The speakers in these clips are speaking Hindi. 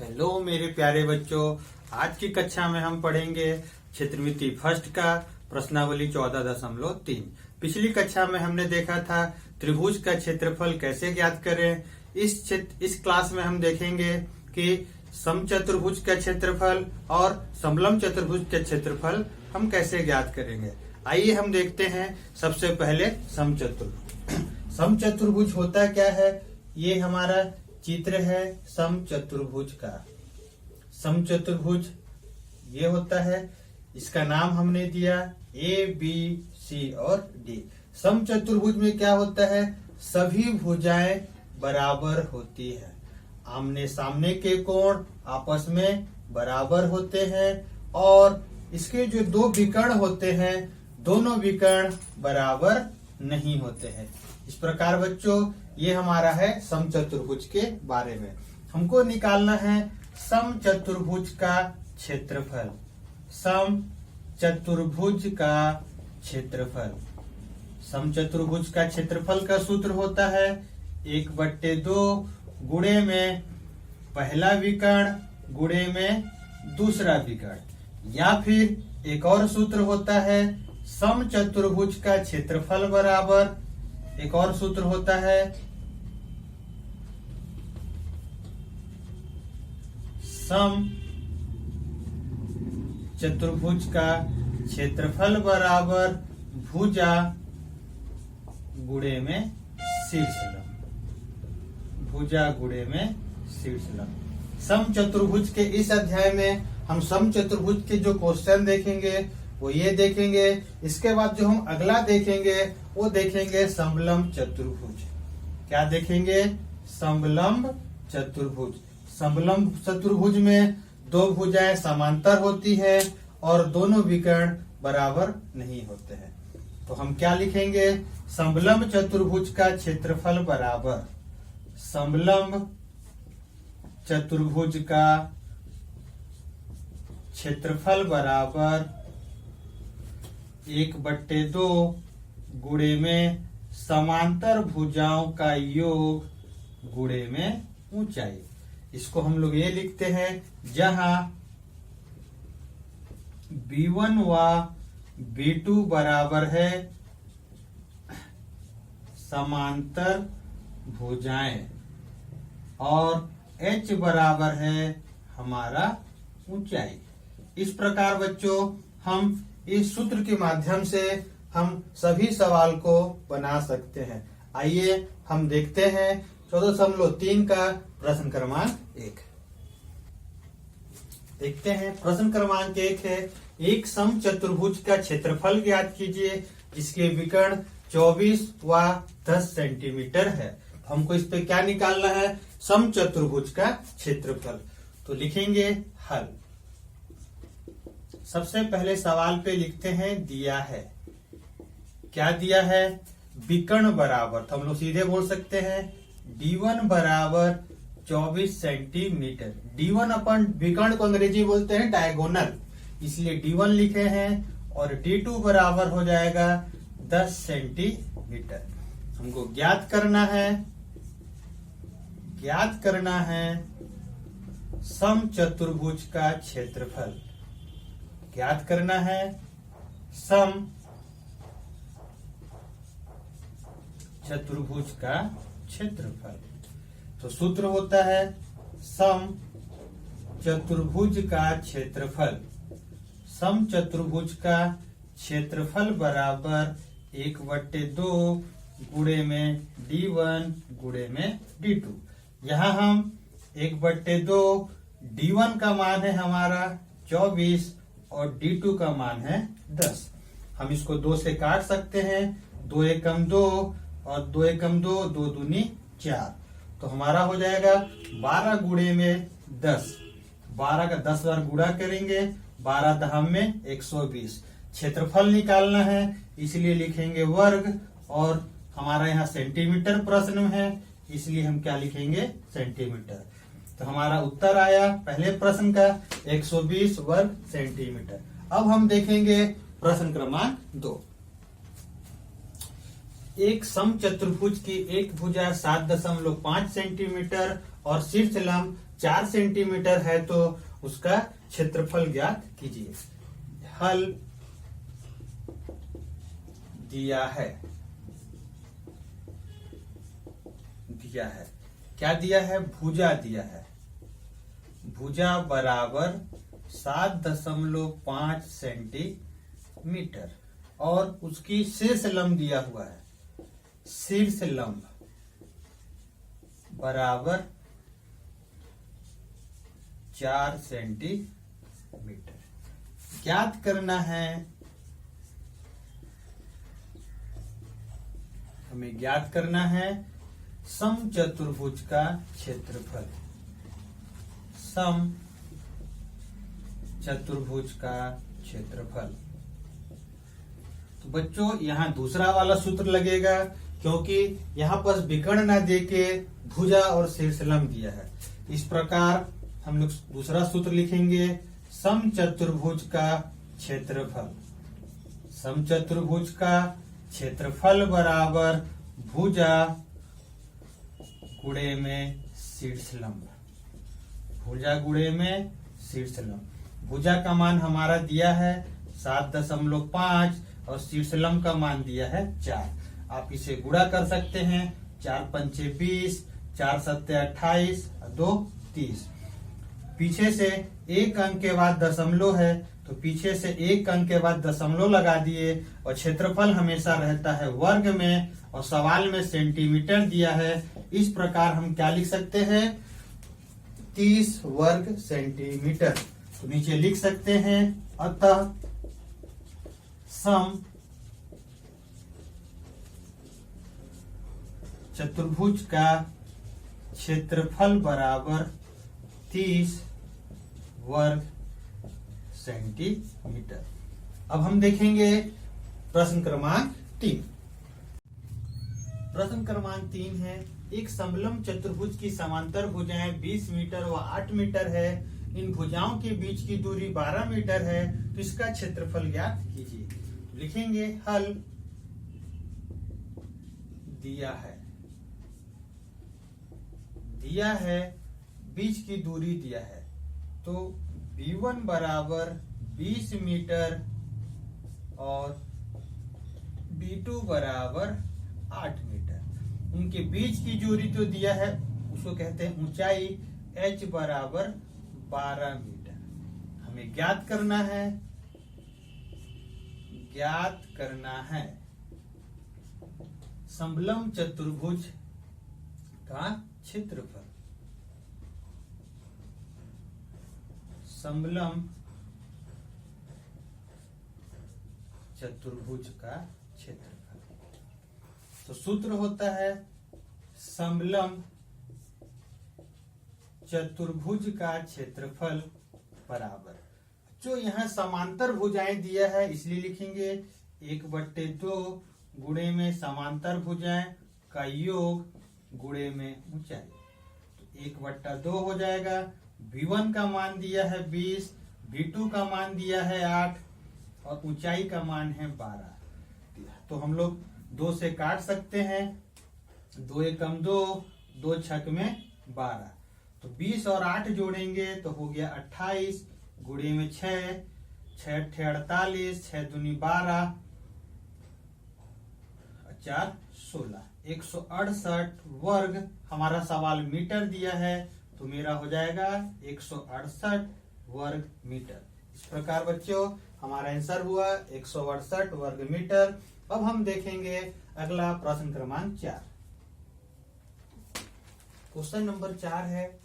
हेलो मेरे प्यारे बच्चों, आज की कक्षा में हम पढ़ेंगे क्षेत्रमिति फर्स्ट का प्रश्नावली 14.3। पिछली कक्षा में हमने देखा था त्रिभुज का क्षेत्रफल कैसे ज्ञात करें। इस क्लास में हम देखेंगे कि समचतुर्भुज का क्षेत्रफल और समलंब चतुर्भुज का क्षेत्रफल हम कैसे ज्ञात करेंगे। आइए हम देखते हैं। सबसे पहले समचतुर्भुज। समचतुर्भुज होता क्या है, ये हमारा चित्र है समचतुर्भुज का। समचतुर्भुज ये होता है, इसका नाम हमने दिया ए बी सी और डी। समचतुर्भुज में क्या होता है, सभी भुजाएं बराबर होती है। आमने सामने के कोण आपस में बराबर होते हैं और इसके जो दो विकर्ण होते हैं, दोनों विकर्ण बराबर नहीं होते हैं। इस प्रकार बच्चों ये हमारा है समचतुर्भुज के बारे में। हमको निकालना है समचतुर्भुज का क्षेत्रफल। समचतुर्भुज का क्षेत्रफल। समचतुर्भुज का क्षेत्रफल का सूत्र होता है 1/2 गुणे में पहला विकर्ण गुणे में दूसरा विकर्ण, या फिर एक और सूत्र होता है समचतुर्भुज का क्षेत्रफल बराबर, एक और सूत्र होता है सम चतुर्भुज का क्षेत्रफल बराबर भुजा गुणे में शीर्षलंब। भुजा गुणे में शीर्षलंब। समचतुर्भुज के इस अध्याय में हम समचतुर्भुज के जो क्वेश्चन देखेंगे वो ये देखेंगे। इसके बाद जो हम अगला देखेंगे वो देखेंगे समलंब चतुर्भुज। क्या देखेंगे? समलंब चतुर्भुज। समलंब चतुर्भुज में दो भुजाएं समांतर होती है और दोनों विकर्ण बराबर नहीं होते हैं। तो हम क्या लिखेंगे? समलंब चतुर्भुज का क्षेत्रफल बराबर समलंब चतुर्भुज का क्षेत्रफल बराबर 1/2 गुणे में समांतर भुजाओं का योग गुणे में ऊंचाई। इसको हम लोग ये लिखते हैं, जहां B1 व B2 बराबर है समांतर भुजाएं और H बराबर है हमारा ऊंचाई। इस प्रकार बच्चों हम इस सूत्र के माध्यम से हम सभी सवाल को बना सकते हैं। आइए हम देखते हैं 14.3 का प्रश्न क्रमांक 1। देखते हैं प्रश्न क्रमांक 1 है, एक समचतुर्भुज का क्षेत्रफल ज्ञात कीजिए जिसके विकर्ण 24 व 10 सेंटीमीटर है। हमको इस पे क्या निकालना है? समचतुर्भुज का क्षेत्रफल। तो लिखेंगे हल। सबसे पहले सवाल पे लिखते हैं दिया है। क्या दिया है? विकर्ण बराबर, तो हम लोग सीधे बोल सकते हैं D1 बराबर 24 सेंटीमीटर। D1 अपन विकर्ण को अंग्रेजी बोलते हैं डायगोनल, इसलिए D1 लिखे हैं और D2 बराबर हो जाएगा 10 सेंटीमीटर। हमको ज्ञात करना है समचतुर्भुज का क्षेत्रफल। ज्ञात करना है सम चतुर्भुज का क्षेत्रफल। तो सूत्र होता है सम चतुर्भुज का क्षेत्रफल। सम चतुर्भुज का क्षेत्रफल बराबर 1/2 गुणे में D1 गुणे में D2। यहाँ हम 1/2 D1 का मान है हमारा 24 और D2 का मान है 10। हम इसको 2 से काट सकते हैं, 2 एकम 2 और 2 एकम 2, 2 दूनी 4। तो हमारा हो जाएगा 12 गुणे में 10। 12 का 10 बार गुणा करेंगे, 12 दहम में 120। क्षेत्रफल निकालना है इसलिए लिखेंगे वर्ग, और हमारा यहाँ सेंटीमीटर प्रश्न में है इसलिए हम क्या लिखेंगे? सेंटीमीटर। तो हमारा उत्तर आया पहले प्रश्न का 120 वर्ग सेंटीमीटर। अब हम देखेंगे प्रश्न क्रमांक 2। एक समचतुर्भुज की एक भुजा 7.5 सेंटीमीटर और शीर्ष लंब 4 सेंटीमीटर है तो उसका क्षेत्रफल ज्ञात कीजिए। हल दिया है क्या दिया है? भुजा दिया है। भुजा बराबर 7.5 सेंटीमीटर और उसकी शीर्ष लंब दिया हुआ है। शीर्ष लंब बराबर 4 सेंटीमीटर। ज्ञात करना है, हमें ज्ञात करना है समचतुर्भुज का क्षेत्रफल। समचतुर्भुज का क्षेत्रफल। तो बच्चों यहाँ दूसरा वाला सूत्र लगेगा, क्योंकि यहाँ पर विकर्ण ना देके भुजा और शीर्षलंब दिया है। इस प्रकार हम लोग दूसरा सूत्र लिखेंगे, समचतुर्भुज का क्षेत्रफल। समचतुर्भुज का क्षेत्रफल बराबर भुजा गुणे में शीर्षलंब। भुजा गुणे में शीर्षलंब। भुजा का मान हमारा दिया है 7.5 और शीर्षलंब का मान दिया है 4। आप इसे गुणा कर सकते हैं। 4 पंचे 20, 4 सत्ते 28, 2 30। पीछे से एक अंक के बाद दशमलव है, तो पीछे से एक अंक के बाद दशमलव लगा दिए। और क्षेत्रफल हमेशा रहता है वर्ग में और सवाल में सेंटीमीटर दिया है। इस प्रकार हम क्या लिख सकते हैं? 30 वर्ग सेंटीमीटर। तो नीचे लिख सकते हैं, अतः सम चतुर्भुज का क्षेत्रफल बराबर 30 वर्ग सेंटीमीटर। अब हम देखेंगे प्रश्न क्रमांक 3। प्रश्न क्रमांक 3 है, एक समलंब चतुर्भुज की समांतर भुजाएं 20 मीटर व 8 मीटर है। इन भुजाओं के बीच की दूरी 12 मीटर है, तो इसका क्षेत्रफल ज्ञात कीजिए। तो लिखेंगे, हल दिया है, बीच की दूरी दिया है, तो B1 बराबर 20 मीटर और B2 बराबर 8 मीटर। उनके बीच की दूरी तो दिया है, उसको कहते हैं ऊंचाई, h बराबर 12 मीटर। हमें ज्ञात करना है समलंब चतुर्भुज का क्षेत्रफल। समलंब चतुर्भुज का क्षेत्रफल। तो सूत्र होता है समलंब चतुर्भुज का क्षेत्रफल बराबर, जो यहाँ समांतर भुजाएं दिया है इसलिए लिखेंगे 1/2 गुणे में समांतर भुजाएं का योग गुणे में ऊंचाई। तो 1/2 हो जाएगा। B1 का मान दिया है 20, B2 का मान दिया है 8 और ऊंचाई का मान है 12। तो हम लोग 2 से काट सकते हैं। 2 एकम 2, 2 छक में 12। तो 20 और 8 जोड़ेंगे तो हो गया 28 गुणे में 6, 6 अट्ठे 48, 6 दूनी 12, 4 16, 168 वर्ग। हमारा सवाल मीटर दिया है, तो मेरा हो जाएगा 168 वर्ग मीटर। इस प्रकार बच्चों हमारा आंसर हुआ 168 वर्ग मीटर। अब हम देखेंगे अगला प्रश्न क्रमांक 4। क्वेश्चन नंबर 4 है,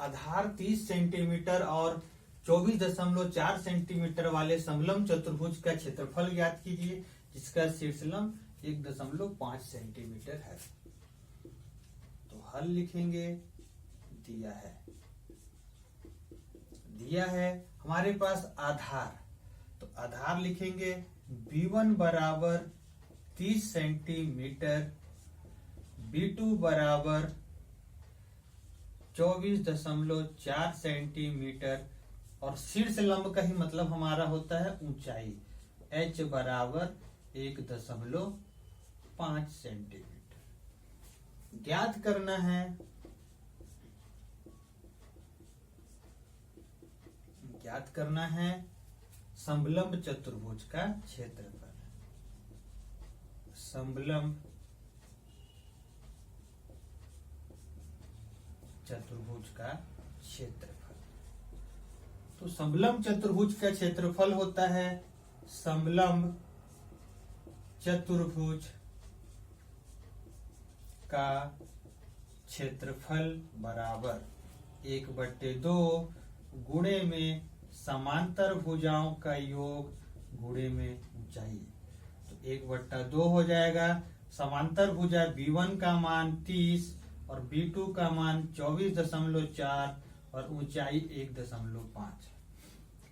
आधार 30 सेंटीमीटर और 24.4 सेंटीमीटर वाले समलंब चतुर्भुज का क्षेत्रफल ज्ञात कीजिए, जिसका शीर्षलंब 1.5 सेंटीमीटर है। तो हल लिखेंगे, दिया है हमारे पास आधार। तो आधार लिखेंगे B1 बराबर 30 सेंटीमीटर, B2 बराबर 24.4 सेंटीमीटर और शीर्ष लंब का ही मतलब हमारा होता है ऊंचाई, h बराबर 1.5 सेंटीमीटर। ज्ञात करना है ज्ञात करना है समलंब चतुर्भुज का क्षेत्रफल। समलंब चतुर्भुज का क्षेत्रफल। तो समलंब चतुर्भुज का क्षेत्रफल होता है समलंब चतुर्भुज का क्षेत्रफल बराबर 1/2 गुणे में समांतर भुजाओं का योग गुणे में ऊंचाई। तो 1/2 हो जाएगा। समांतर भुजा B1 का मान 30 और B2 का मान 24.4 और ऊंचाई 1.5।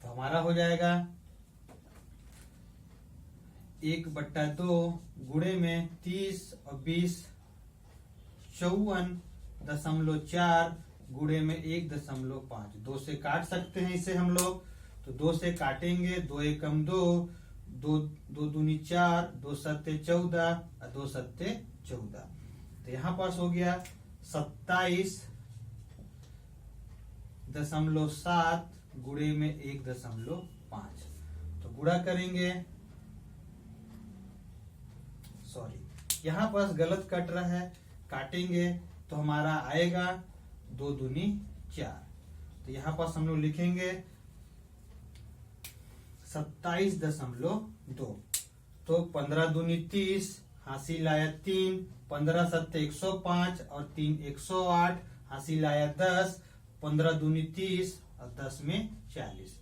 तो हमारा हो जाएगा 1/2 गुणे में 30 और 20 54.4 गुणे में 1.5। 2 से काट सकते हैं इसे हम लोग, तो 2 से काटेंगे। 2 एकम 2, 2 दूनी 4, 2 सत्ते 14 और 2 सत्ते 14। तो यहाँ पास हो गया 27.7 गुणे में 1.5। तो गुणा करेंगे, सॉरी यहाँ पास गलत कट रहा है, काटेंगे तो हमारा आएगा 2 दूनी 4। तो यहाँ पास हम लोग लिखेंगे 27.2। तो 15 दूनी 30, हासिल आया 3, 15 सत्ते 105 और 3 108, हासिल आया 10, 15 दूनी 30 और 10 में 40।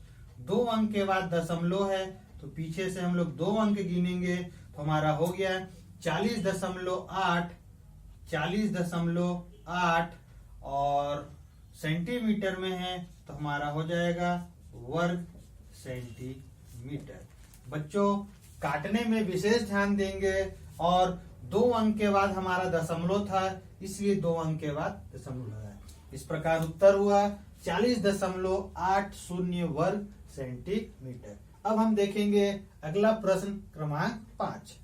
2 अंक के बाद दशमलव है, तो पीछे से हम लोग 2 अंक गिनेंगे। तो हमारा हो गया 40.8 और सेंटीमीटर में है तो हमारा हो जाएगा वर्ग सेंटीमीटर। बच्चों काटने में विशेष ध्यान देंगे, और 2 अंक के बाद हमारा दशमलव था, इसलिए 2 अंक के बाद दशमलव लगा। इस प्रकार उत्तर हुआ 40.80 वर्ग सेंटीमीटर। अब हम देखेंगे अगला प्रश्न क्रमांक 5।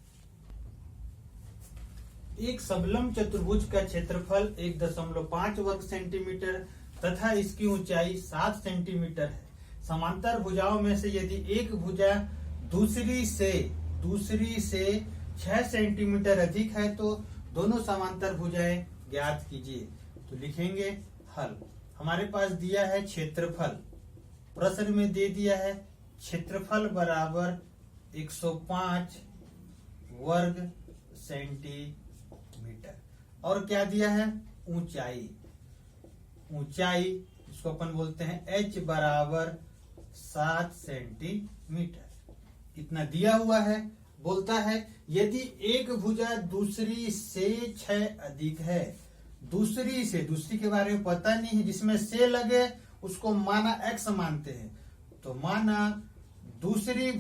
एक समलंब चतुर्भुज का क्षेत्रफल 1.5 वर्ग सेंटीमीटर तथा इसकी ऊंचाई 7 सेंटीमीटर है। समांतर भुजाओं में से यदि एक भुजा दूसरी से 6 सेंटीमीटर अधिक है तो दोनों समांतर भुजाएं ज्ञात कीजिए। तो लिखेंगे हल। हमारे पास दिया है क्षेत्रफल, प्रश्न में दे दिया है क्षेत्रफल बराबर 105 वर्ग सेंटीमीटर, और क्या दिया है ऊंचाई। ऊंचाई इसको अपन बोलते हैं h बराबर 7 सेंटीमीटर। इतना दिया हुआ है। बोलता है यदि एक भुजा दूसरी से 6 अधिक है, दूसरी के बारे में पता नहीं है, जिसमें से लगे उसको माना x मानते हैं। तो माना दूसरी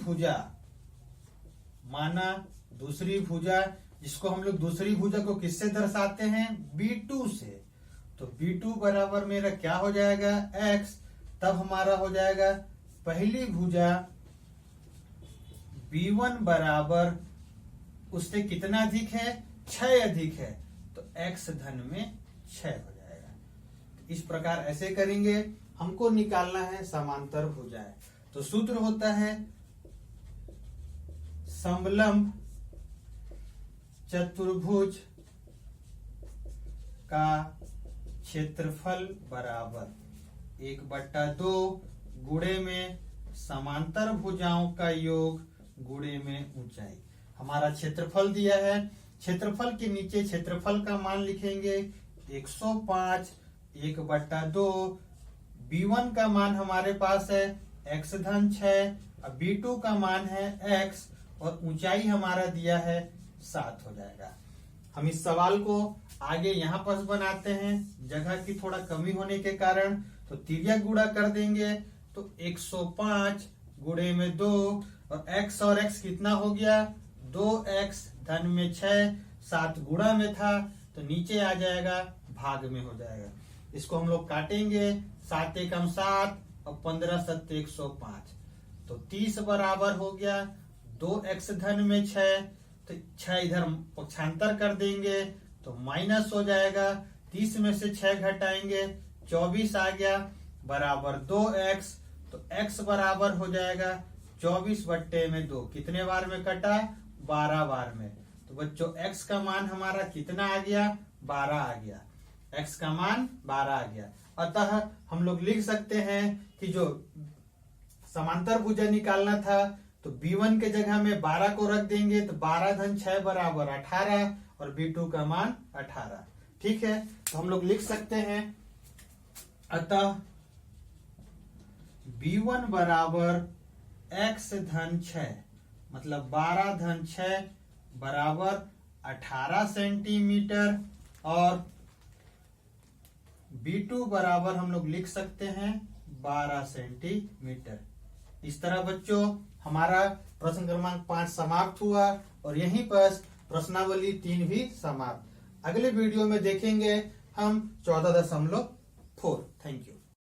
भुजा जिसको हम लोग दूसरी भुजा को किससे दर्शाते हैं B2 से। तो B2 बराबर मेरा क्या हो जाएगा x। तब हमारा हो जाएगा पहली भुजा B1 बराबर उससे कितना अधिक है 6 अधिक है, तो x धन में 6 हो जाएगा। इस प्रकार ऐसे करेंगे। हमको निकालना है समांतर भुजाएं। तो सूत्र होता है समलंब चतुर्भुज का क्षेत्रफल बराबर 1/2 गुणे में समांतर भुजाओं का योग गुणे में ऊंचाई। हमारा क्षेत्रफल दिया है, क्षेत्रफल के नीचे क्षेत्रफल का मान लिखेंगे 105 1/2। B1 का मान हमारे पास है x धन 6 और B2 का मान है x, और ऊंचाई हमारा दिया है 7 हो जाएगा। हम इस सवाल को आगे यहाँ पर बनाते हैं, जगह की थोड़ा कमी होने के कारण। तो तिर्यक गुणा कर देंगे तो 105 गुणे में 2 और x कितना हो गया 2x धन में 6, 7 गुणा में था तो नीचे आ जाएगा भाग में हो जाएगा। इसको हम लोग काटेंगे 7 एकम 7 और 15 सत्ते 105। तो 30 बराबर हो गया 2x धन में 6, तो 6 इधर पक्षांतर कर देंगे तो माइनस हो जाएगा। 30 में से 6 घटाएंगे 24 आ गया बराबर 2x। तो x बराबर हो जाएगा 24/2। कितने बार में कटा? 12 बार में। तो बच्चों x का मान हमारा कितना आ गया? 12 आ गया। x का मान 12 आ गया। अतः हम लोग लिख सकते हैं कि जो समांतर भुजा निकालना था तो B1 के जगह में 12 को रख देंगे तो 12 धन 6 बराबर 18 और B2 का मान 18। ठीक है, तो हम लोग लिख सकते हैं अतः B1 बराबर x धन 6 मतलब 12 धन 6 बराबर 18 सेंटीमीटर और B2 बराबर हम लोग लिख सकते हैं 12 सेंटीमीटर। इस तरह बच्चों हमारा प्रश्न क्रमांक 5 समाप्त हुआ और यहीं पर प्रश्नावली 3 भी समाप्त। अगले वीडियो में देखेंगे हम 14.4। Thank you.